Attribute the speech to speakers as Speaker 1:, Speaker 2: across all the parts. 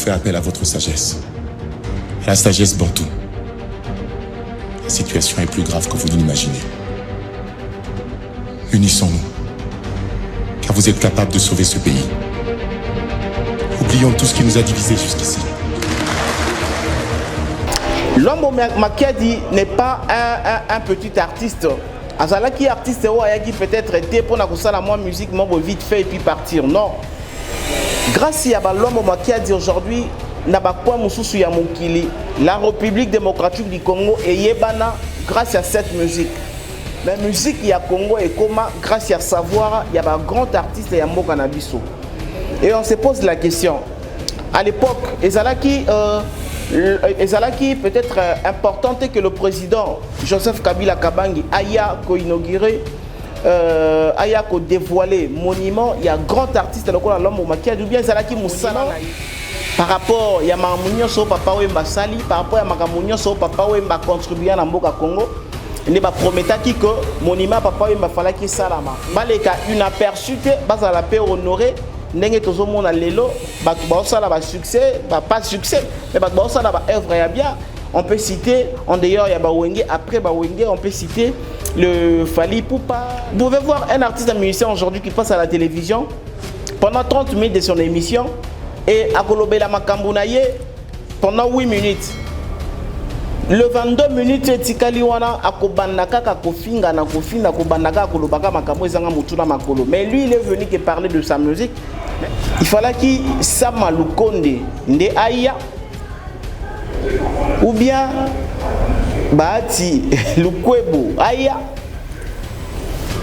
Speaker 1: faire appel à votre sagesse. À la sagesse bantou. La situation est plus grave que vous ne l'imaginez. Unissons-nous, car vous êtes capables de sauver ce pays. Oublions tout ce qui nous a divisés jusqu'ici.
Speaker 2: Lombo Makiadi n'est pas un petit artiste. Azalaki artiste qui peut-être été pour la musique vite fait et puis partir. Non. Grâce à Lombo Makiadi aujourd'hui, la République démocratique du Congo est yébana grâce à cette musique. La musique il y a Congo et comment grâce à savoir il y a un grand artiste et un mot cannabiso. Et on se pose la question. À l'époque, Ezalaki peut-être importante que le président Joseph Kabila Kabangi aya inauguré, aya dévoilé monument. Il y a un grand artiste le Lombo Makiadi ou bien Ezalaki Moussala. Par rapport à Mamounio so papa Wemba Sali, par rapport à Mamounio so papa Wemba contribué à Mboka Congo, il n'est pas prometté que monument papa Wemba fallait qu'il salama. Baleka une aperçue, bas à la paix honorée. N'engé tozo mona lelo, ba ça là succès, pas succès, mais ba ça là œuvre ya bien. On peut citer en dehors il y a Bawenge, après Bawenge on peut citer le Fali Poupa. Vous pouvez voir un artiste un musicien aujourd'hui qui passe à la télévision pendant 30 minutes de son émission et à Kolobela Makambunaye pendant 8 minutes. Le 22 minutes Tikaliwana akobandaka kofinga na kofinga kobandaka kolobaka makambo ezanga mutuna makolo. Mais lui il est venu que parler de sa musique. Il fallait qu'il sama lukonde nde aya ou bien baati lukwebo aya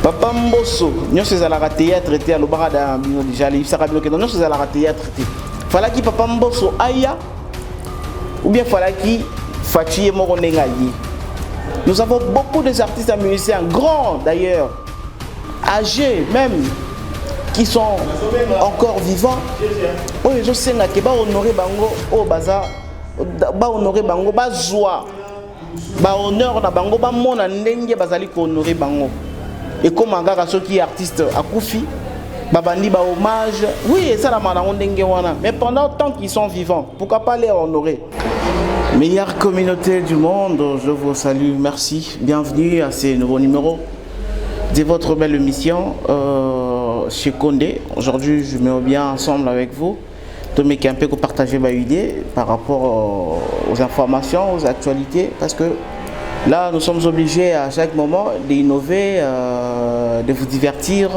Speaker 2: papa mboso nyonso ezalaka théâtre te alobaka da bino déjà libisaka bino ke nyonso ezalaka théâtre te. Fallait qu'il papa mboso aya ou bien fallait qu'il Fatih Moronengayi. Nous avons beaucoup d'artistes et musiciens, grands d'ailleurs, âgés même, qui sont encore vivants. Oh, je sais que ba honorer bango, oh baza, ba honorer bango, ba joie, ba honneur na bango, ba mona ndenge bazali ko honorer bango. Et comme un ceux qui est artiste à Koufi, babandi ba hommage, oui, et ça la mana ndenge wana. Mais pendant tant qu'ils sont vivants, pourquoi pas les honorer? Meilleure communauté du monde, je vous salue, merci, bienvenue à ces nouveaux numéros de votre belle émission chez Condé. Aujourd'hui, je me mets bien ensemble avec vous, de me un peu partager ma idée par rapport aux informations, aux actualités, parce que là, nous sommes obligés à chaque moment d'innover, de vous divertir.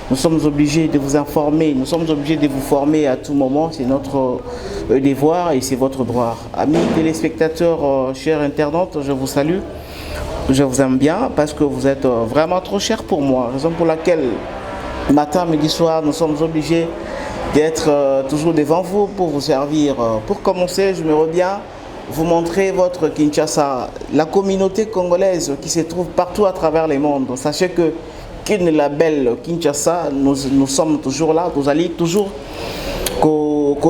Speaker 2: Nous sommes obligés de vous informer, nous sommes obligés de vous former à tout moment, c'est notre devoir et c'est votre droit. Amis téléspectateurs, chers internautes, je vous salue, je vous aime bien parce que vous êtes vraiment trop chers pour moi, raison pour laquelle matin, midi, soir, nous sommes obligés d'être toujours devant vous pour vous servir. Pour commencer, je me reviens vous montrer votre Kinshasa, la communauté congolaise qui se trouve partout à travers le monde. Sachez que la belle Kinshasa, nous sommes toujours là, nous allons toujours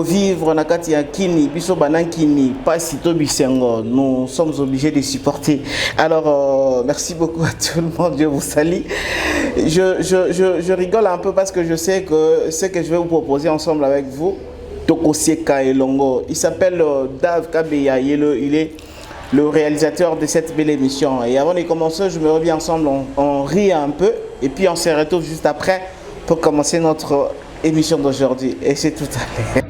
Speaker 2: vivre na kati ya kini biso banankini pas sito bisengo, nous sommes obligés de supporter. Alors merci beaucoup à tout le monde, je vous salue. Je rigole un peu parce que je sais que ce que je vais vous proposer ensemble avec vous, Tokosieka Elongo, il s'appelle Dave Kabeya, il est le réalisateur de cette belle émission. Et avant de commencer, je me reviens ensemble, on rit un peu et puis on se retrouve juste après pour commencer notre émission d'aujourd'hui. Et c'est tout à l'heure.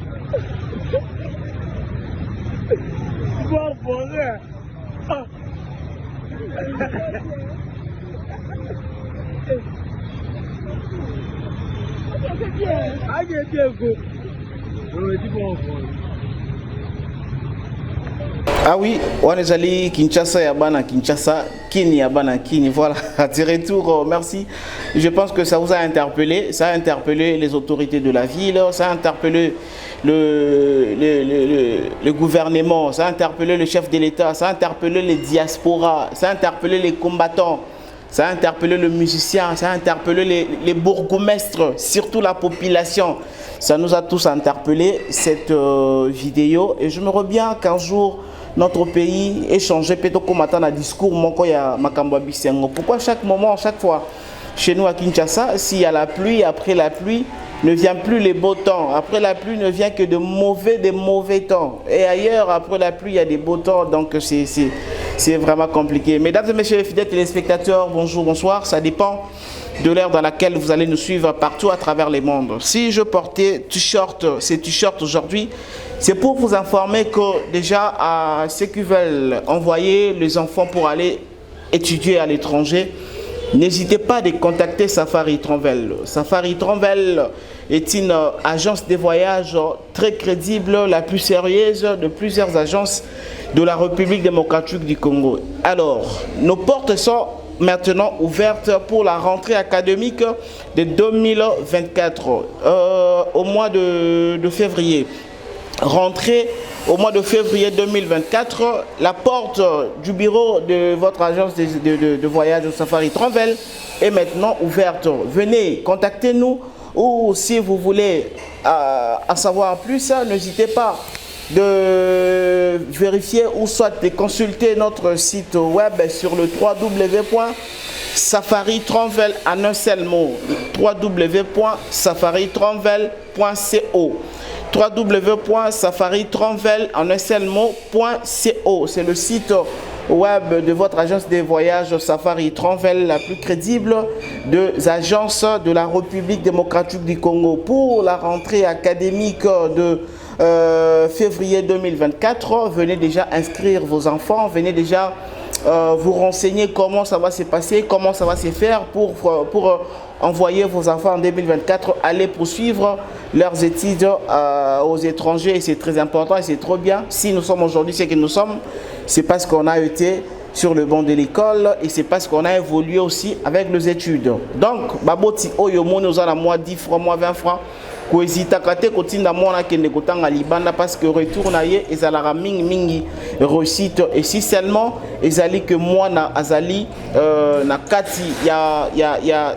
Speaker 2: Ah oui, on est allé Kinshasa, Yabana, Kinshasa, Kini, Yabana, Kini, voilà, à retour, merci. Je pense que ça vous a interpellé, ça a interpellé les autorités de la ville, ça a interpellé le gouvernement, ça a interpellé le chef de l'État, ça a interpellé les diasporas, ça a interpellé les combattants, ça a interpellé le musicien, ça a interpellé les bourgmestres, surtout la population. Ça nous a tous interpellé cette vidéo et je me reviens qu'un jour notre pays échangeait peut-être comme un discours pourquoi chaque moment, chaque fois chez nous à Kinshasa, s'il y a la pluie, après la pluie, ne vient plus les beaux temps. Après la pluie ne vient que des mauvais temps. Et ailleurs, après la pluie, il y a des beaux temps. Donc, c'est vraiment compliqué. Mesdames et messieurs les fidèles téléspectateurs, bonjour, bonsoir. Ça dépend de l'ère dans laquelle vous allez nous suivre partout à travers les mondes. Si je portais ces t-shirts aujourd'hui, c'est pour vous informer que déjà, à ceux qui veulent envoyer les enfants pour aller étudier à l'étranger, n'hésitez pas à contacter Safari Travel. Safari Travel est une agence de voyage très crédible, la plus sérieuse de plusieurs agences de la République démocratique du Congo. Alors, nos portes sont maintenant ouvertes pour la rentrée académique de 2024 au mois de février. Rentrée au mois de février 2024, la porte du bureau de votre agence de voyage Safari Travel est maintenant ouverte. Venez, contactez-nous, ou si vous voulez en savoir plus, n'hésitez pas de vérifier ou soit de consulter notre site web sur le www.safaritravel en un seul mot, www.safaritravel.co. www.safaritravel en un seul mot.co. C'est le site web de votre agence de voyage Safari Travel, la plus crédible des agences de la République démocratique du Congo. Pour la rentrée académique de février 2024, venez déjà inscrire vos enfants, venez déjà vous renseigner comment ça va se passer, comment ça va se faire pour envoyer vos enfants en 2024 aller poursuivre leurs études aux étrangers. Et c'est très important et c'est trop bien. Si nous sommes aujourd'hui ce que nous sommes, c'est parce qu'on a été sur le banc de l'école et c'est parce qu'on a évolué aussi avec les études. Donc, baboti oyo mo nous a moins 10 francs, moins 20 francs. Koezita kate kotinda mona kende kotanga libanda parce que retour na ye ezalaka mingi réussite et si seulement ezali que moi na azali na kati ya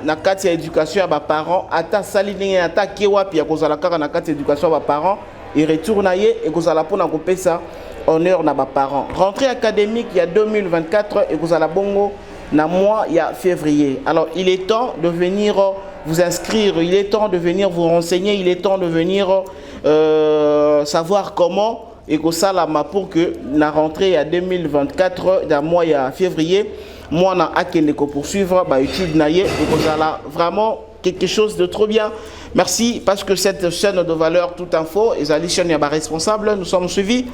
Speaker 2: na kati ya éducation ya ba parents ata sali ndenge ata kewapi ya kozala kaka na kati éducation ya ba parents et retour na ye et kozala pona kopesa honneur na ba parents. Rentrée académique il y a 2024 et kozala bongo na mois il y a février. Alors il est temps de venir vous inscrire, il est temps de venir vous renseigner, il est temps de venir savoir comment et que ça là pour que la rentrée à 2024 d'un mois à février, moi na akeneko poursuivre bah étude naie et que ça là vraiment quelque chose de trop bien. Merci parce que cette chaîne de valeur tout info et la chaîne est responsable, nous sommes suivis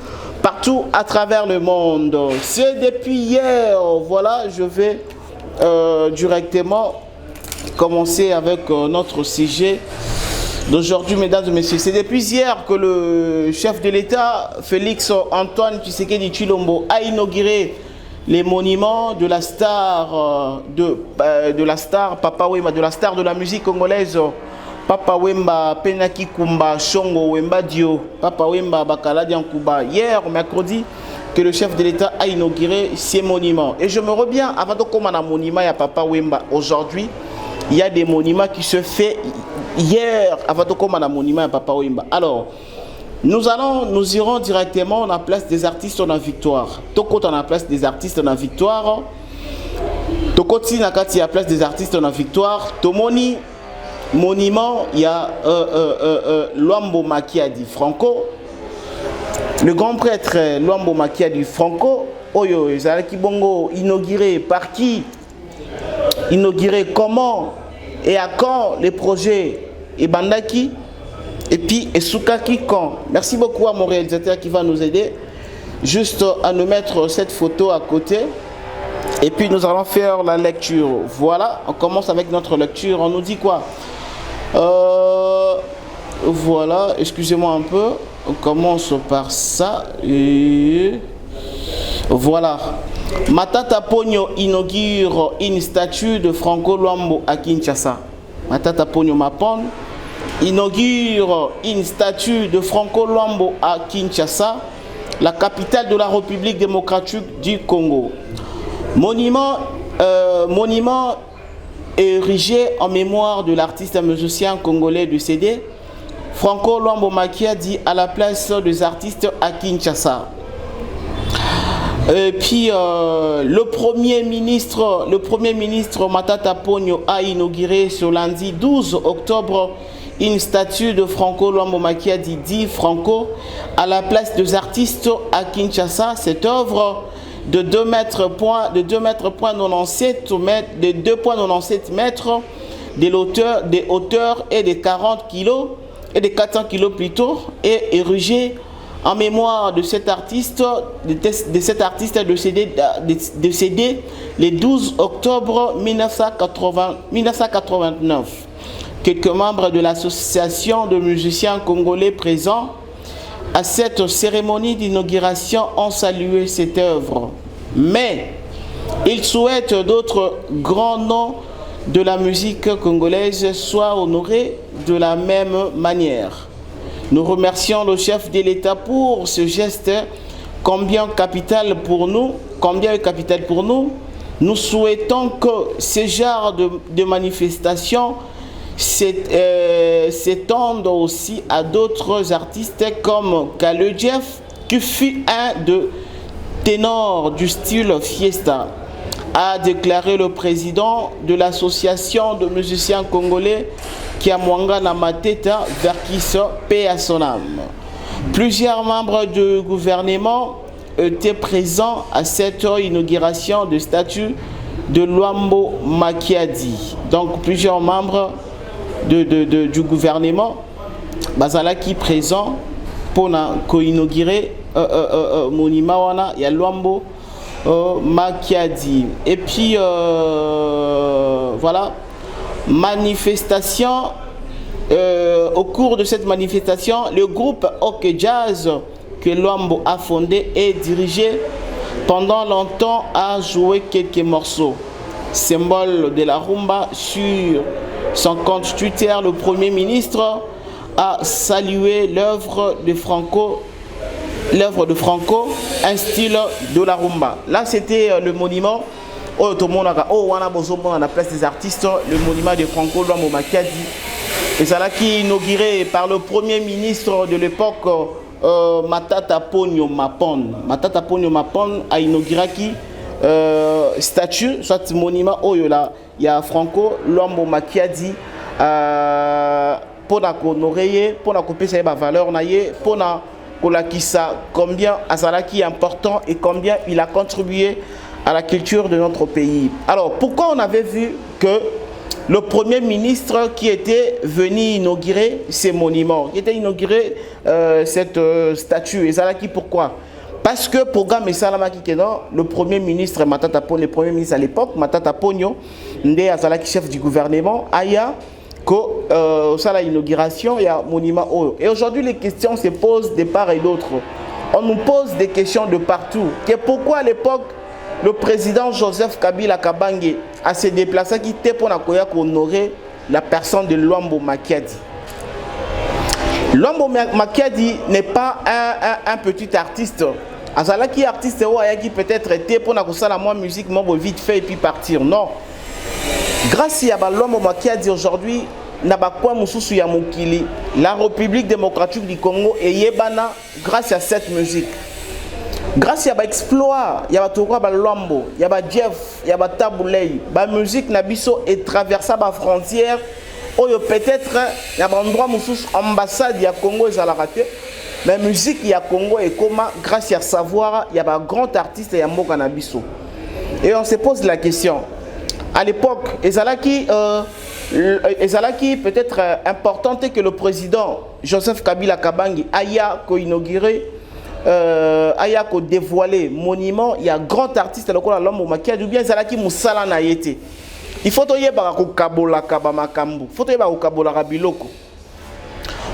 Speaker 2: partout à travers le monde. C'est depuis hier, voilà, je vais directement commencer avec notre sujet d'aujourd'hui, mesdames et messieurs. C'est depuis hier que le chef de l'État, Félix Antoine Tshisekedi Tshilombo, a inauguré les monuments de la star de la star Papa Wemba, de la star de la musique congolaise, Papa Wemba, Penaki Kumba, Shongo Wemba Dio, Papa Wemba, Bakala Diankuba. Hier, mercredi, que le chef de l'État a inauguré ces monuments. Et je me reviens, avant de commencer un monument à Papa Wemba aujourd'hui, il y a des monuments qui se fait hier avant de commencer un monument à Papa Wemba. Alors, nous irons directement à la place des artistes en victoire. Toko à la place des artistes en victoire. Toko tina kati la place des artistes en victoire. Tomoni monument, il y a Luambo Makiadi Franco. Le grand prêtre Luambo Makiadi Franco, Oyo Ezalaki Bongo, inauguré par qui? Inauguré comment et à quand les projets et Bandaki et puis Esukaki quand. Merci beaucoup à mon réalisateur qui va nous aider juste à nous mettre cette photo à côté et puis nous allons faire la lecture. Voilà, on commence avec notre lecture. On nous dit quoi? Voilà, excusez-moi un peu. On commence par ça. Et voilà. Matata Pogno inaugure une statue de Franco Luambo à Kinshasa. Matata Pogno Mapon inaugure une statue de Franco Luambo à Kinshasa, la capitale de la République démocratique du Congo. Monument érigé en mémoire de l'artiste et musicien congolais décédé, Franco Luambo Makiadi à la place des artistes à Kinshasa. Et puis le premier ministre Matata Pogno a inauguré ce lundi 12 octobre une statue de Franco Luambo Makiadi dit Franco à la place des artistes à Kinshasa. Cette œuvre de 2,97 mètres des hauteurs et de 40 kilos et de 400 kilos plutôt est érigée en mémoire de cet artiste décédé le 12 octobre 1989. Quelques membres de l'association de musiciens congolais présents à cette cérémonie d'inauguration ont salué cette œuvre. Mais ils souhaitent d'autres grands noms de la musique congolaise soient honorés de la même manière. Nous remercions le chef de l'État pour ce geste combien capital pour nous. Nous souhaitons que ce genre de manifestations s'étendent aussi à d'autres artistes comme Kale Jeff, qui fut un de ténors du style fiesta, a déclaré le président de l'association de musiciens congolais Kiamwanga Namateta Verkis, paix à son âme. Plusieurs membres du gouvernement étaient présents à cette inauguration de statue de Luambo Makiadi. Donc plusieurs membres du gouvernement bazalaki présent pour inaugurer monument wana ya Luambo Makiadi. Et puis voilà, manifestation. Au cours de cette manifestation, le groupe Ok Jazz que Luambo a fondé et dirigé pendant longtemps a joué quelques morceaux. Symbole de la rumba, sur son compte Twitter, le Premier ministre a salué l'œuvre de Franco, un style de la rumba. Là, c'était le monument. Oh, tout le monde a on a la place des artistes, le monument de Franco Luambo Makiadi. Et ça là qui est inauguré par le Premier ministre de l'époque, Matata Ponyo Mapon. Matata Ponyo Mapon a inauguré qui statue, soit monument, oh là, il y a Franco Luambo Makiadi pour honorer, pour couper sa valeur, pour combien Azalaki est important et combien il a contribué à la culture de notre pays. Alors, pourquoi on avait vu que le Premier ministre qui était venu inaugurer ces monuments, qui était inauguré cette statue, et Azalaki, pourquoi? Parce que programme et Salamaki Kenan, le Premier ministre Matata Ponyo, le Premier ministre à l'époque, Matata Ponyo, Ndé Azalaki chef du gouvernement, Aya, que ça l'inauguration, il y a monument Oyo. Et aujourd'hui, les questions se posent de part et d'autre. On nous pose des questions de partout. Que pourquoi à l'époque, le président Joseph Kabila Kabange a se déplacé qui était pour honorer la personne de Luambo Makiadi. Luambo Makiadi n'est pas un petit artiste. Azalaki artiste qui peut-être était pour la musique vite fait et puis partir. Non. Grâce à Luambo Makiadi aujourd'hui, la République démocratique du Congo est yébana grâce à cette musique. Grâce à l'exploit, il y a Luambo, il y a Jeff, il y a Taboulay, la musique Nabiso est traversée par frontières. Peut-être il y a un endroit où l'ambassade du Congo est à la raté. La musique du Congo est comme grâce à savoir, il y a un grand artiste et un mot Nabiso. Et on se pose la question. À l'époque, Ezalaki peut-être importante que le président Joseph Kabila Kabange aya inauguré, aya dévoilé monument. Il y a un grand artiste le Luambo Makiadi ou bien Ezalaki Moussala na yete. Il faut que ko kabola kabamakambu. Il faut que ko kabola biloko.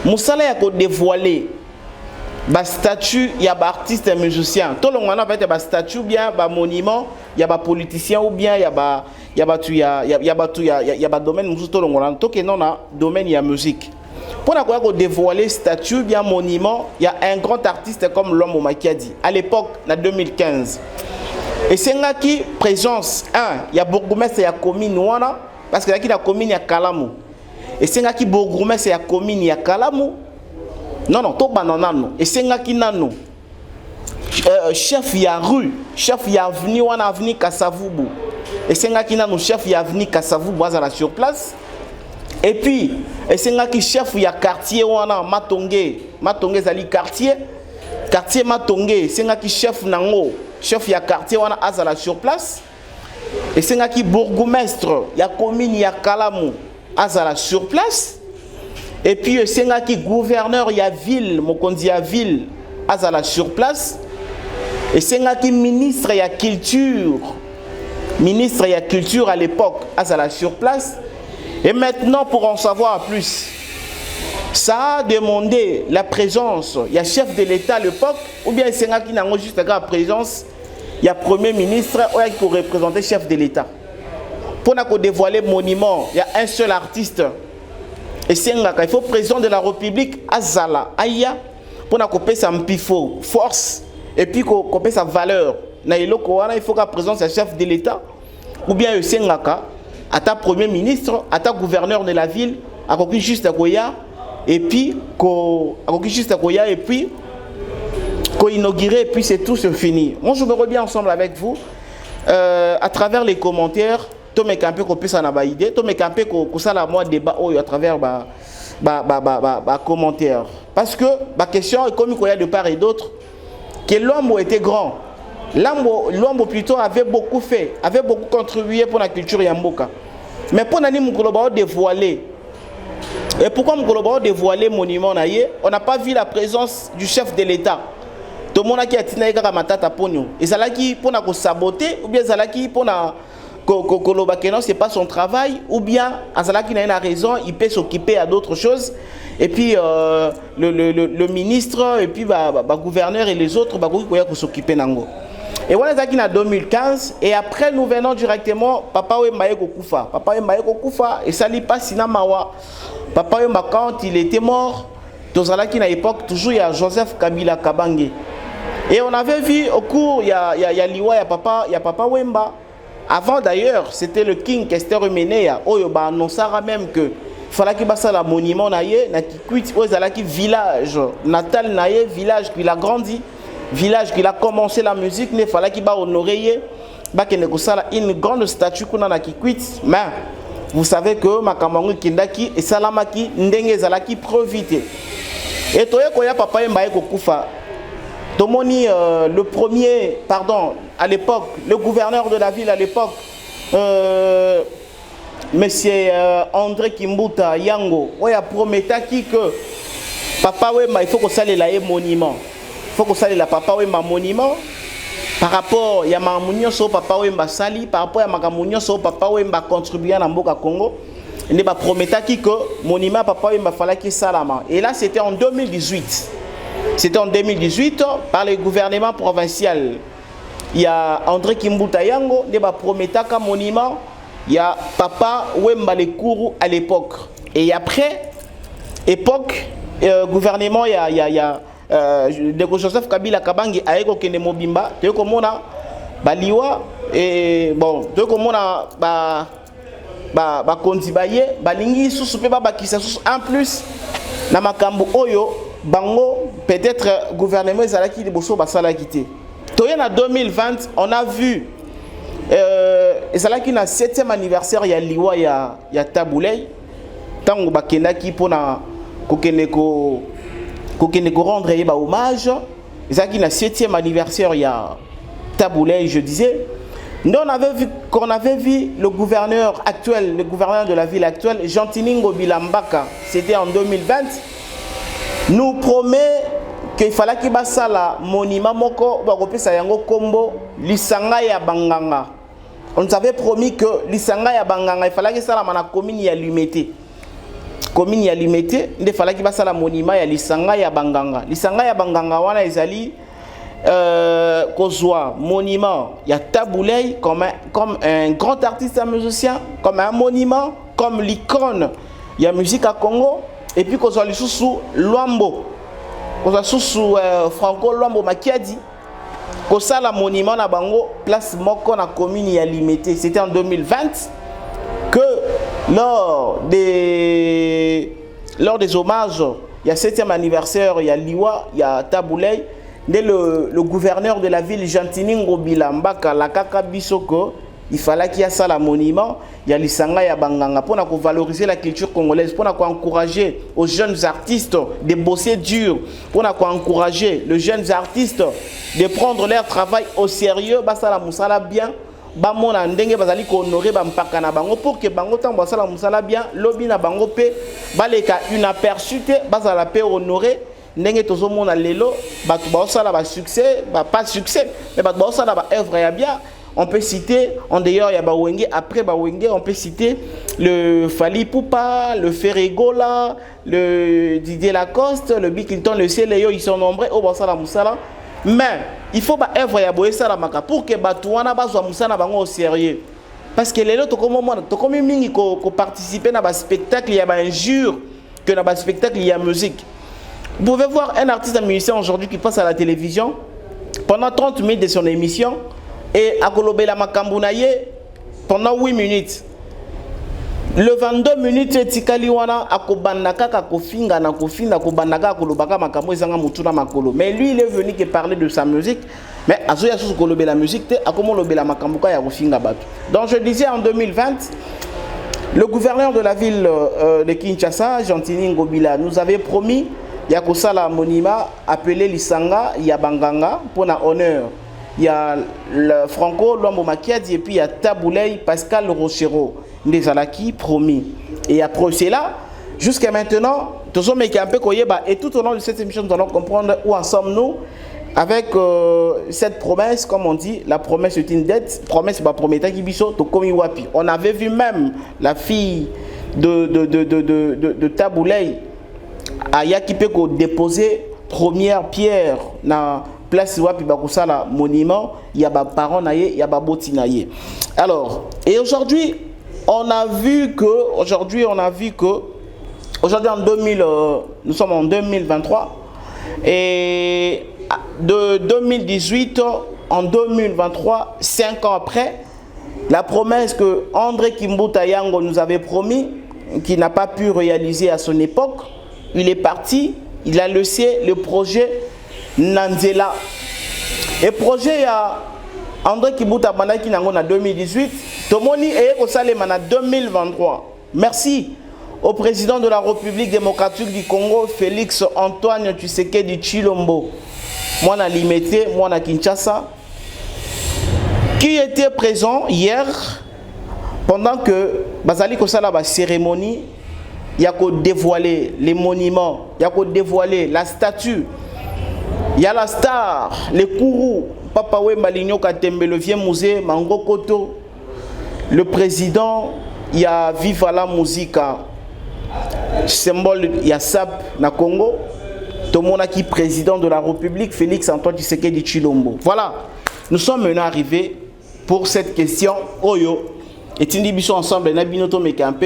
Speaker 2: Moussala ya ko dévoilé ba statue, il y a ba artiste et musicien. Tout le monde a fait ba statue bien ba monument, il y a ba politicien ou bien il y a ba domaine musu tout le monde. Tout que non na domaine il y a musique. Pour qu'on dévoiler statue bien monument, il y a un grand artiste comme Luambo Makiadi à l'époque en 2015. Et c'est là qui présence il y a bourgmestre, il y a commune wana parce que là qui la commune il y a Kalamu. Et c'est là qui bourgmestre il y a commune il y a Kalamu. Non, tout banana non. Et c'est là qui nano. Chef il y a rue, chef il y a avenue wana avenue Kasavubu. Et c'est là qui nano chef il y a avenue Kasavubu sur place. Et puis et c'est qui chef il y a quartier wana Matongé zali quartier Matongé c'est qui chef nango chef il y a quartier wana azala sur place et c'est qui bourgmestre il y a commune il y a Kalamu azala sur place et puis c'est qui gouverneur il y a ville mokonzi ya ville azala sur place et c'est qui ministre il y a culture à l'époque azala sur place. Et maintenant, pour en savoir plus, ça a demandé la présence, il y a chef de l'État à l'époque, ou bien c'est qui n'a juste la présence, il y a premier ministre qui représentait chef de l'État. Pour dévoiler le monument, il y a un seul artiste. Et c'est il faut président de la République, Azala, Aya, pour couper sa mpifo, force, et puis couper sa valeur. Il faut que la présence du chef de l'État, ou bien c'est à ta premier ministre, à ta gouverneur de la ville, à Koki juste à Koya, et puis inaugurer, et puis c'est tout, c'est fini. Moi je me reviens ensemble avec vous, à travers les commentaires, tout mes campés qu'on puisse en avoir idée, tout mes campés qu'on ça la moi débat à travers commentaires. Parce que ma question est comme il y a de part et d'autre, que l'homme était grand. L'homme plutôt avait beaucoup fait, avait beaucoup contribué pour la culture Yamboka. Mais pour nous dévoiler, et pourquoi nous dévoiler le monument, on n'a pas vu la présence du chef de l'État. Tout le monde qui a été matata pour nous. Et ça qui pour nous saboter, ou bien ça qui pour nous c'est pas son travail, ou bien ça qui n'a une raison, il peut s'occuper à d'autres choses. Et puis le ministre, et puis le gouverneur et les autres, ils s'occuper d'ango. Et on est en 2015 et après nous venons directement Papa Wemba Kokufa. Papa Wemba Kokufa et ça n'est pas Sinamawa. Papa Wemba quand il était mort, dans à l'époque toujours il y a Joseph Kabila Kabange. Et on avait vu au cours il y a Liwa, il y a Papa Wemba. Avant d'ailleurs, c'était le King Kester Meneya. Oyoba annonçara même que fallait qu'il basse la monument naie na Kikwit ozalaki village natal naie village qu'il a grandi. Village qu'il a commencé la musique, il fallait qu'il honorer une grande statue qu'on a Kikwit. Mais vous savez que Makamangu Kindaki et Salamaki Ndenge Zalaki profité. Et toi, Papa Mbaye Kokufa, Tomoni, le premier, pardon, à l'époque, le gouverneur de la ville à l'époque, Monsieur André Kimbuta Yango, a promis que Papa Wemba, il faut que ça ait un monument. Il faut que ça ait la Papa Wemba monument. Par rapport à Yamamunyo so Papa Wemba Sali, par rapport à Makamunyo so Papa Wemba contribué à Mboka Congo, il a promis que monument Papa Wemba fallait qu'il salama. Et là c'était en 2018. C'était en 2018 par le gouvernement provincial. Il y a André Kimbuta Yango, il a promis que monument, il y a Papa Wemba Lekuru à l'époque. Et après époque gouvernement il y a de Joseph Kabila Kabange a eko kene mobimba te ko mona baliwa et bon te ko mona ba konzibaye balingi susu pe ba kisa susu en plus na makambo oyo bango peut-être gouvernement ezalaki liboso basala kité toye na 2020 on a vu ezalaki na 7e anniversaire ya liwa ya Taboulay tango bakendaki pona kokene ko rendre hommage. C'est qui le 7e anniversaire il y a Taboulay, je disais. Nous on avait vu le gouverneur actuel, le gouverneur de la ville actuelle, Jean-Tiningo Bilambaka, c'était en 2020, nous promet qu'il fallait qu'il basse la monument moko bakope sa yango kombo lisanga ya banganga. On nous avait promis que lisanga ya banganga il fallait que ça la mana commune ya Limité. Commune ya Limité, il fallait qu'il basse la monument ya lisanga ya banganga. Lisanga ya banganga wana ezali kozwa monument ya Taboulay comme un grand artiste musicien, comme un monument, comme l'icône ya musique à Congo, et puis kozwa lisusu Luambo, kozwa lisusu Franco Luambo Makiadi, kozwa la monument na bango place moko na commune ya Limité. C'était en 2020 que lors des hommages, il y a 7e anniversaire, il y a Liwa, il y a Taboulay, le gouverneur de la ville Jean-Tiningo Bilambaka, la Kaka Bisoko, il fallait qu'il y ait ça la monument, il y a l'Isanga, il y a Banganga, pour valoriser la culture congolaise, pour encourager aux jeunes artistes de bosser dur, pour encourager les jeunes artistes de prendre leur travail au sérieux, bah ça la moussala bien, bah mon andenge bazali ko honorer ba mpaka na bango pour que bango tant ça la moussala bien, lobby na bango pe, bah les cas une aperçute, bah ça la paix honorer. Ndenge tozo mona lelo batu ba osala ba succès pas succès mais batu ba osala ba œuvre ya bien. On peut citer en dehors ya ba Wenge, après ba Wenge on peut citer le Fally Ipupa, le Ferregola, le Didier Lacoste, le Bill Clinton, le Céléo, ils sont nombreux au basala musala. Mais il faut ba œuvre ya boye sala maka pour que batu wana bazwa musala bango au sérieux. Parce que lelo to comme moi to comme mingi ko participer na ba spectacle, il y a ba injure que na ba spectacle il y a musique. Vous pouvez voir un artiste, un musicien aujourd'hui qui passe à la télévision pendant 30 minutes de son émission et à Kolobela Makambounaye pendant 8 minutes. Le 22 minutes, Tikaliwana a Kobanaka, Kofinga, Nakofina, Kobanaka, Kolobaka, Makambo, Zanga Mutuna Makolo. Mais lui, il est venu que parler de sa musique. Mais à Zoya Sous Kolobela musique, à comment Lobela Makambuka, Yakofinga Batu. Donc je disais en 2020, le gouverneur de la ville de Kinshasa, Gentini Ngobila, nous avait promis. Il y a Kosala Monima appelé Lisanga, il y a Banganga pour un honneur. Il y a le Franco Luambo Makiadi et puis il y a Taboulay Pascal Rochero. Ndezalaki promis. Et après cela, jusqu'à maintenant, tous les et tout au long de cette émission, nous allons comprendre où en sommes-nous avec cette promesse, comme on dit, la promesse est une dette. Promesse, bah, prometteur qui biso, Tokomi Wapi. On avait vu même la fille de Taboulay. Aya qui peut déposer première pierre na place wapi bakusala monument il y a ba parents naie il y a ba boti naie. Alors et aujourd'hui on a vu que aujourd'hui en 2000 nous sommes en 2023 et de 2018 en 2023 5 ans après la promesse que André Kimbuta Yango nous avait promis qui n'a pas pu réaliser à son époque. Il est parti, il a laissé le projet Nanzela. Et projet à André Kibuta Bandaki Nango en 2018, Tomoni et Osalema en 2023. Merci au président de la République démocratique du Congo, Félix Antoine Tshisekedi Tshilombo, moi na Limité, moi na Kinshasa, qui était présent hier pendant que Bazali Kosala ba cérémonie. Il y a qu'à dévoiler les monuments, il y a qu'à dévoiler la statue, il y a la star, les kourous, Papa Wemba Ligno Katembe, le vieux musée, Mango Koto, le président, il y a Viva la Musica, symbole, il y a SAP na Congo, tout le monde qui est président de la République, Félix Antoine Tshisekedi Tshilombo. Voilà, nous sommes maintenant arrivés pour cette question. Oyo, et Tindibiso ensemble, Nabinoto Mekampe.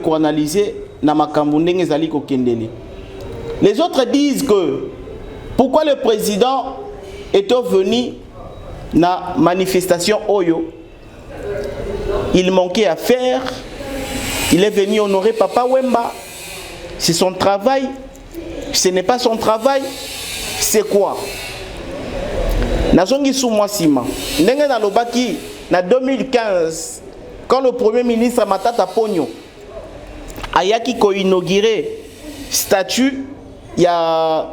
Speaker 2: Pour analyser les autres disent que pourquoi le président est venu à la manifestation Oyo, il manquait à faire, il est venu honorer Papa Wemba, c'est son travail, ce n'est pas son travail, c'est quoi? Nazongi sous moi sima, ndenge na lobaki na 2015. Quand le Premier ministre Matata Pogno a inauguré statue, il y a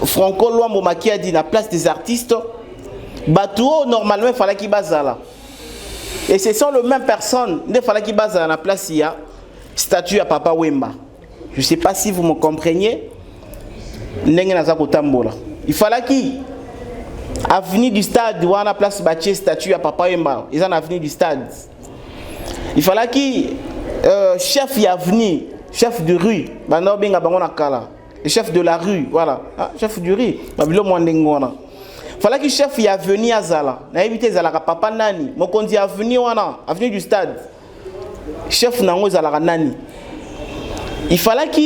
Speaker 2: Franco Luambo Makiadi na place des artistes, Batouo normalement il fallait qu'il base là. Et ce sont les mêmes personnes, il fallait qu'il base à la place il y a statue à Papa Wemba. Je ne sais pas si vous me comprenez. Il fallait qu'il avenue du stade ou à la place bâtie statue à Papa Wemba. Ils ont avenue du stade. Il fallait qu'il chef y a venu, chef de rue, le chef de la rue, voilà, chef de rue, il fallait que chef y a venu à Zala, n'a évité Zala papa nani, mon condi a venu avenue du stade, chef nango Zala nani. Il fallait que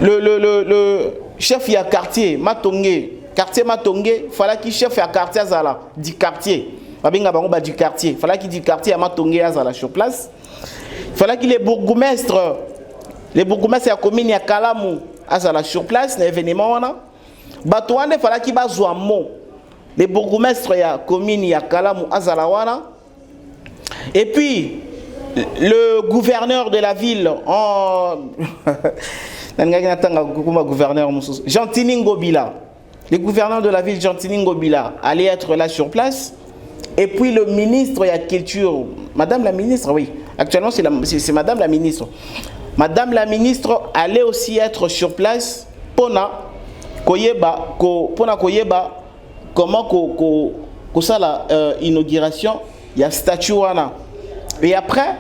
Speaker 2: le chef y a quartier Matongé, il fallait que chef y a quartier Zala, du quartier. Du quartier. Il fallait qu'il dise quartier à Matongé à sur place. Il fallait qu'il les bourgmestres à la commune à Kalamou à sur place, l'événement. Il fallait qu'il bazoue un mot. le bourgmestre ya commune ya Kalamu Azalawana, et puis le gouverneur de la ville Gentini Ngobila. Le gouverneur de la ville Gentini Ngobila allait être là sur place. Et puis le ministre de la Culture, Madame la ministre, oui, actuellement c'est Madame la ministre. Madame la ministre allait aussi être sur place pour koyeba comment ça la inauguration, il y a statue wana. Et après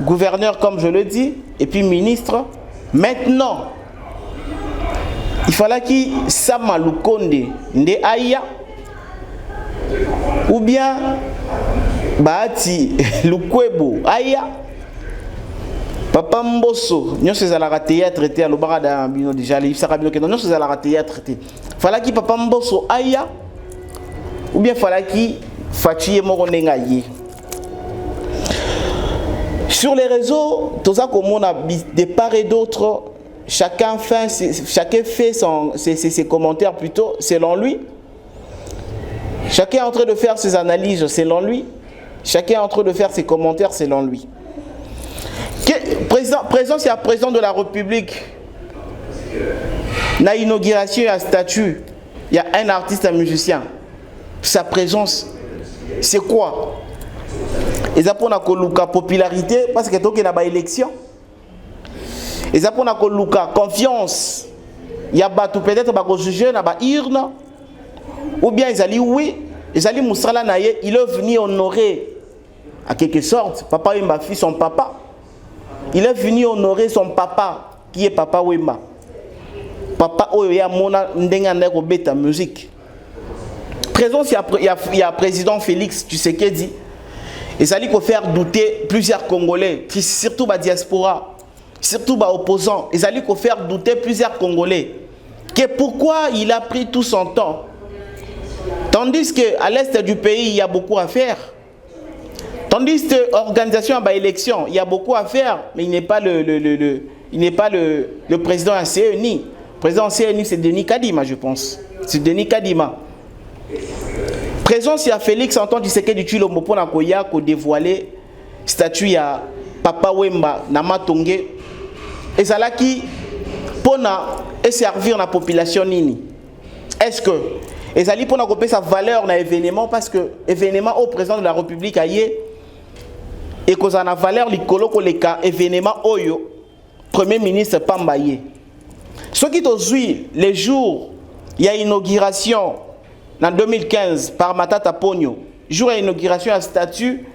Speaker 2: gouverneur comme je le dis et puis ministre, maintenant il fallait qu'il Sama Lukonde nde aya ou bien Bahati Lukwebo aya Papa Mbosso nyonso ezalaka théâtre te alobaka da bino déjà libisaka bino ke nyonso ezalaka théâtre te fallait qu'il Papa Mbosso aya ou bien fallait qu'il Fatie moko ndenga ye. Sur les réseaux, tout ça comme on a de part et d'autre, chacun fait ses commentaires plutôt selon lui. Chacun est en train de faire ses analyses selon lui. Chacun est en train de faire ses commentaires selon lui. Présent, c'est la président de la République. Na inauguration, il y a un statut, il y a un artiste, un musicien. Sa présence, c'est quoi? Et ça pour la popularité parce que tant qu'il y a une élection. Et ça pour la confiance. Il y a peut-être pas juger na ba urne ou bien ils allaient oui, ils allaient Moussala naye, il est venu honorer à quelque sorte papa Wemba fils son papa. Il est venu honorer son papa qui est papa Wemba. Papa oya mona ndenga ndeko beta musique. Présence il y a président Félix Tshisekedi. Et ça lui faire douter plusieurs Congolais, surtout la diaspora, surtout les opposants. Et ça lui faire douter plusieurs Congolais. Que pourquoi il a pris tout son temps? Tandis qu'à l'est du pays, il y a beaucoup à faire. Tandis que l'organisation à l'élection, il y a beaucoup à faire, mais il n'est pas le président à CENI. Le président à CENI, c'est Denis Kadima, je pense. C'est Denis Kadima. Présence, il y a Félix Antoine Tshisekedi Tshilombo pour dévoiler statut à Papa Wemba Namatonge. Et ça là qui pour servir la population nini. Est-ce que et ça pour couper sa valeur dans l'événement parce que événement au président de la République aïe et que ça a valeur likolo ko leka événement oyo premier ministre Pambaye. Ce qui aujourd'hui les jours il y a inauguration en 2015 par Matata Pogno, jour d'inauguration à statut,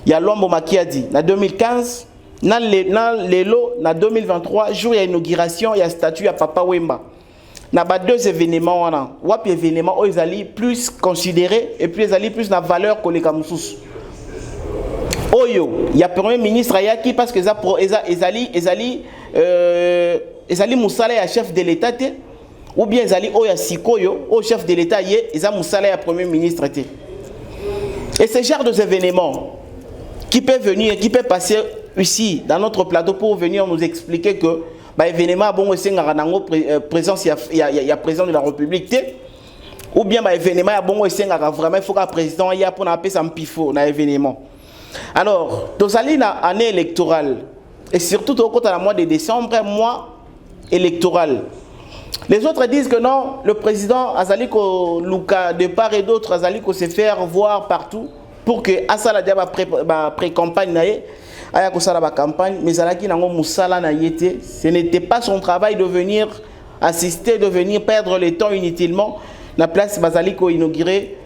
Speaker 2: il y a Lombo Makiadi. En 2015, dans Lelo, en 2023, jour d'inauguration, il y a statut à Papa Wemba. Il y a deux événements. Il événements où ils allaient plus considérés et puis ils allaient plus la valeur que les Kamoussous. Oyo, il y a premier ministre Ayaki parce que ils allaient Moussala à chef de l'État. Ou bien ils allaient au Sikoyo, au chef de l'État, ils ont Moussala à premier ministre. Et ce genre d'événements qui peut venir, qui peut passer ici dans notre plateau pour venir nous expliquer que l'événement bon présence il y a président de la République ou bien l'événement bon vraiment il faut qu'un président y a pour appeler ça un pifo dans l'événement. Alors, nous allons dans l'année électorale et surtout au mois de décembre, mois électoral. Les autres disent que non, le président Azaliko Luka de part et d'autre Azaliko se faire voir partout pour que Asala Diaba pré-campagne naie, aya ko sala ba campagne, mais Zalaki nango musala na yete, ce n'était pas son travail de venir assister, de venir perdre le temps inutilement. La place Bazaliko inauguré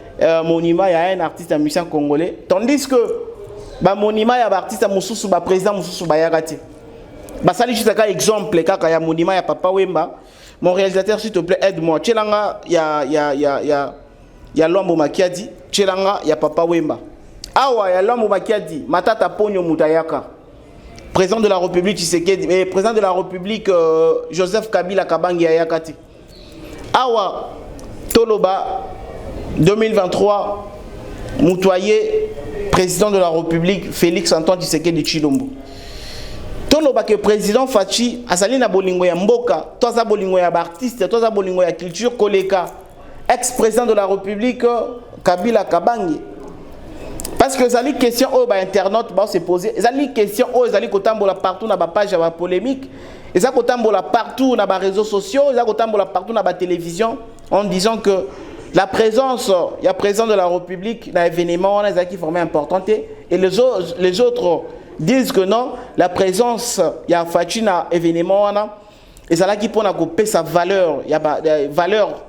Speaker 2: monument, il y a un artiste un musicien congolais, tandis que ba monument il y a un artiste mususu ba président mususu ba yagati. Basali juste un exemple kaka ya monument ya Papa Wemba. Mon réalisateur, s'il te plaît, aide-moi. Tchelanga, il y a Lombo Makiadi. Tchelanga, il y a Papa Wemba. Awa, il y a Lombo Makiadi. Matata Pogno Moutayaka. Président de la République Tshisekedi. Président de la République Joseph Kabila Kabangi Ayakati. Awa, Toloba, 2023. Moutoyer, président de la République Félix Antoine Tshisekedi Tshilombo. Le président Fachi, Asali na bolingo ya mboka, toza bolingo ya artiste, toza bolingo ya culture koleka ex-président de la République Kabila Kabange. Parce que les questions aux internautes vont se poser, les questions aux partout dans la page de la polémique, les partout dans les réseaux sociaux, les partout dans la télévision, en disant que la présence, il y a présence de la République dans l'événement, on a qui formé importante, et les autres disent que non, la présence, il y a Fachi dans l'événement, et c'est là qui peut couper sa valeur, il y a valeur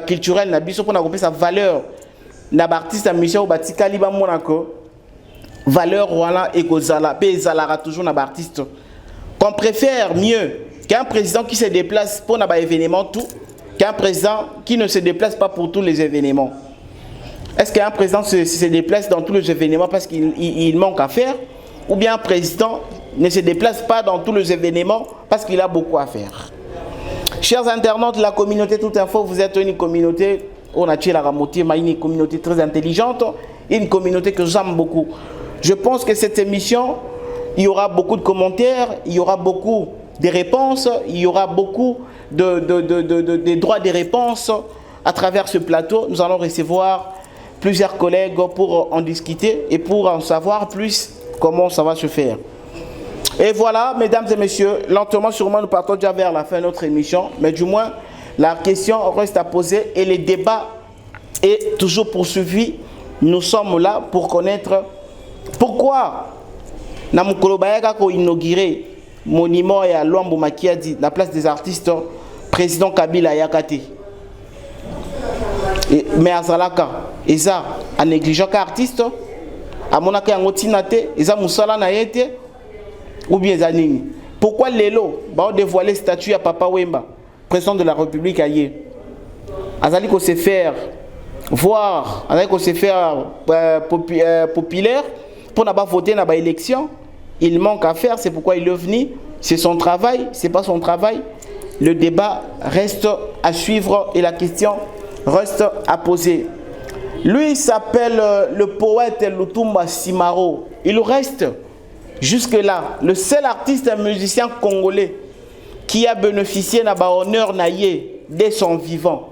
Speaker 2: culturelle, il y a couper sa valeur. Na artiste à mission batika liba monako valeur voilà et kozala pe zalara toujours na artiste qu'on préfère mieux qu'un président qui se déplace pour na événement tout qu'un président qui ne se déplace pas pour tous les événements. Est-ce qu'un président se déplace dans tous les événements parce qu'il manque à faire, ou bien un président ne se déplace pas dans tous les événements parce qu'il a beaucoup à faire? Chers internautes, la communauté Toute Info, vous êtes une communauté. On a tiré la ramotier, mais une communauté très intelligente, une communauté que j'aime beaucoup. Je pense que cette émission, il y aura beaucoup de commentaires, il y aura beaucoup de réponses, il y aura beaucoup de droits de réponses à travers ce plateau. Nous allons recevoir plusieurs collègues pour en discuter et pour en savoir plus comment ça va se faire. Et voilà, mesdames et messieurs, lentement, sûrement, nous partons déjà vers la fin de notre émission, mais du moins, la question reste à poser et le débat est toujours poursuivi. Nous sommes là pour connaître pourquoi Namukolo Bayaka a inauguré le monument à Luambo Makiadi, la place des artistes, président Kabila Yakati. Mais à Zalaka, Eza, a négligé artiste, à Monaka Ngotinate, Eza Moussala Nayete, ou bien Zanini. Pourquoi Lelo va dévoiler le statut à Papa Wemba, président de la République ailleurs? Azali ko se faire voir, azali ko se faire populaire pour n'a pas voter dans l'élection. Il manque à faire, c'est pourquoi il est venu. C'est son travail, c'est pas son travail. Le débat reste à suivre et la question reste à poser. Lui s'appelle le poète Lutumba Simaro. Il reste jusque-là le seul artiste et musicien congolais qui a bénéficié d'un honneur naïe dès son vivant.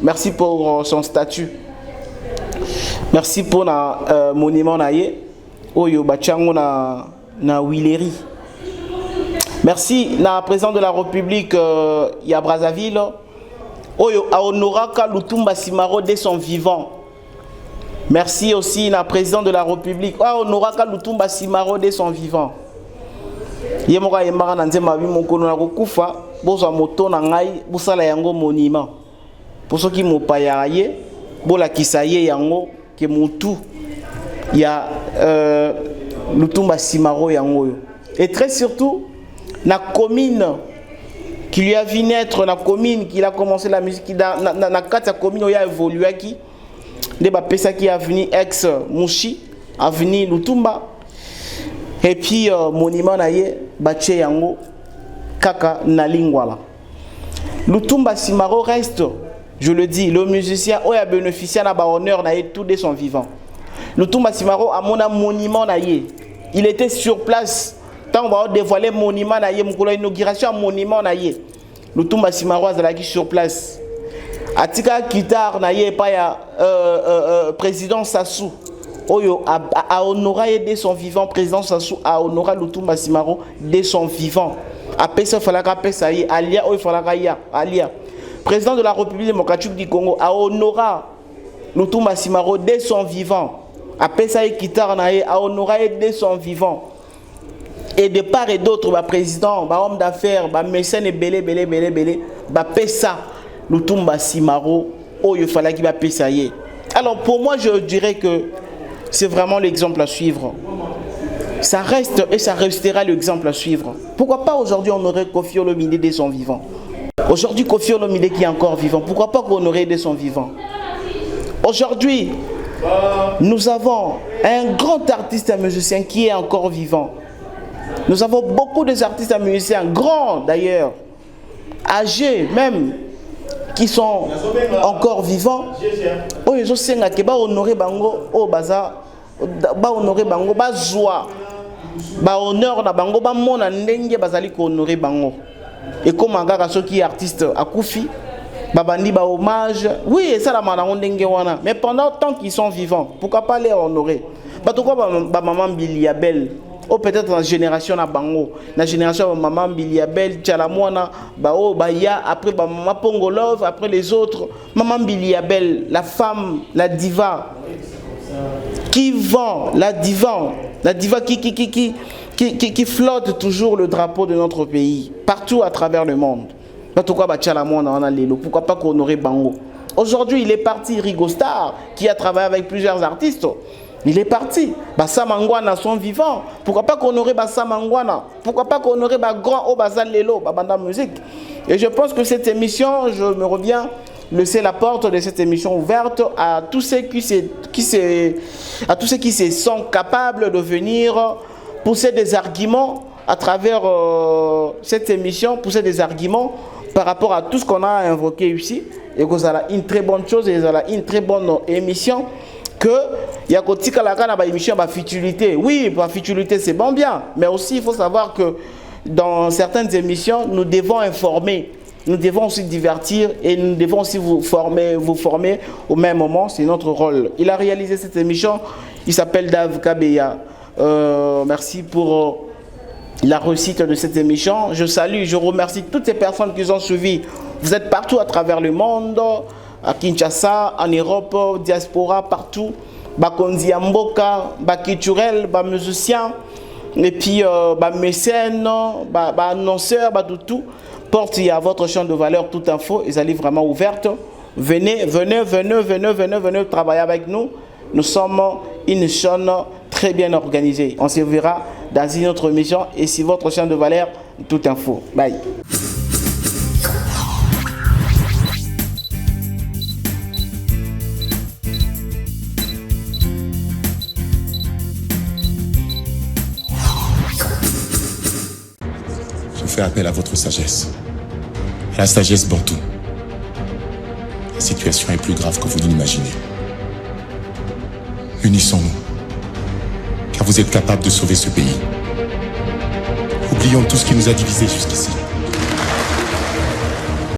Speaker 2: Merci pour son statut. Merci pour le monument naïe. Oyo bachango na Willery. Merci na président de la République ya Brazzaville. Oyo a honoraka Lutumba Simaro dès son vivant. Merci aussi na président de la République. A honoraka Lutumba Simaro dès son vivant. Yemoka yemaka na nzemba bi mokono na kokufa boza moto na ngai busala yango monument. Pour ceux qui mopaya ye bola kisaye yango ke mutu ya Lutumba Simaro yango. Et très surtout la commune qui lui a vu naître, la commune qui a commencé la musique na kata commune il a évolué qui de ba pesa qui a venu ex Mushi a venu Lutumba. Et puis, monument naye, bache yango, kaka na lingwala. Lutumba Simaro reste, je le dis, le musicien qui a bénéficié d'un honneur naye tout de son vivant. Lutumba Simaro a mon monument naye. Il était sur place. Tant on va dévoiler le monument naye, mon inauguration monument naye. Lutumba Simaro a sur place. Atika Kitar naye pas ya président Sassou. Oyo a honoré dès son vivant, président Sassou a honoré Lutumba Simaro dès son vivant. A pesa falaka pesa yi alia oyo falaka ya alia. Président de la République démocratique du Congo a honoré Lutumba Simaro dès son vivant. A pesa yi kitar na ye a honoré dès son vivant. Et de part et d'autre, ba président, ba homme d'affaires, ba mécène belé, ba pesa Lutumba Simaro oyo falaki ba pesa yi. Alors pour moi je dirais que c'est vraiment l'exemple à suivre. Ça reste et ça restera l'exemple à suivre. Pourquoi pas aujourd'hui honorer Koffi Olomide dès son vivant? Aujourd'hui Koffi Olomide qui est encore vivant, pourquoi pas honorer dès son vivant? Aujourd'hui, nous avons un grand artiste et musicien qui est encore vivant. Nous avons beaucoup d'artistes et musiciens, grands d'ailleurs, âgés même, qui sont encore vivants. Oh, ils ont senga que ba honorer bango, oh baza, ba honorer bango, ba joie, ba honneur na bango, ba mona ndenge bazali ko honorer bango. Et comme un gars ceux qui est artiste à Koufi, babandi ba hommage, oui, ça la manango ndenge wana, mais pendant tant qu'ils sont vivants, pourquoi pas les honorer? Pourquoi ba maman Biliabel, ou peut-être dans la génération na bango, la génération maman Biliabel, Tchalamwana, ba o baya, après ba maman Pongolov, après les autres, maman Biliabel, la femme, la diva, qui vend, la diva qui flotte toujours le drapeau de notre pays, partout à travers le monde. Pourquoi pas honorer Bango? Aujourd'hui, il est parti, Rigo Star, qui a travaillé avec plusieurs artistes. Il est parti. Bassa Mangwana sont vivants. Pourquoi pas honorer Bassa Mangwana? Pourquoi pas honorer Grand Obazal Lelo, Babanda Musique? Et je pense que cette émission, je me reviens, laisser la porte de cette émission ouverte à tous ceux qui se sont capables de venir pousser des arguments à travers cette émission, pousser des arguments par rapport à tout ce qu'on a invoqué ici, et que vous avez une très bonne chose et vous avez une très bonne émission, que il y a une émission de futilité. Oui, la futilité c'est bon bien, mais aussi il faut savoir que dans certaines émissions, nous devons informer, nous devons aussi divertir et nous devons aussi vous former au même moment, c'est notre rôle. Il a réalisé cette émission, il s'appelle Dave Kabeya. Merci pour la réussite de cette émission. Je salue, je remercie toutes ces personnes qui ont suivi. Vous êtes partout à travers le monde, à Kinshasa, en Europe, diaspora, partout. Bakonzi Amboka, Bakiturel, musiciens, et puis mécènes, annonceurs, tout. Porte à votre champ de valeur toute info, ils allaient vraiment ouvertes. Venez travailler avec nous. Nous sommes une chaîne très bien organisée. On se verra dans une autre émission et si votre chaîne de valeur, toute info. Bye.
Speaker 1: Je fais appel à votre sagesse. À la sagesse Bantou. La situation est plus grave que vous ne l'imaginez. Unissons-nous, car vous êtes capables de sauver ce pays. Oublions tout ce qui nous a divisés jusqu'ici.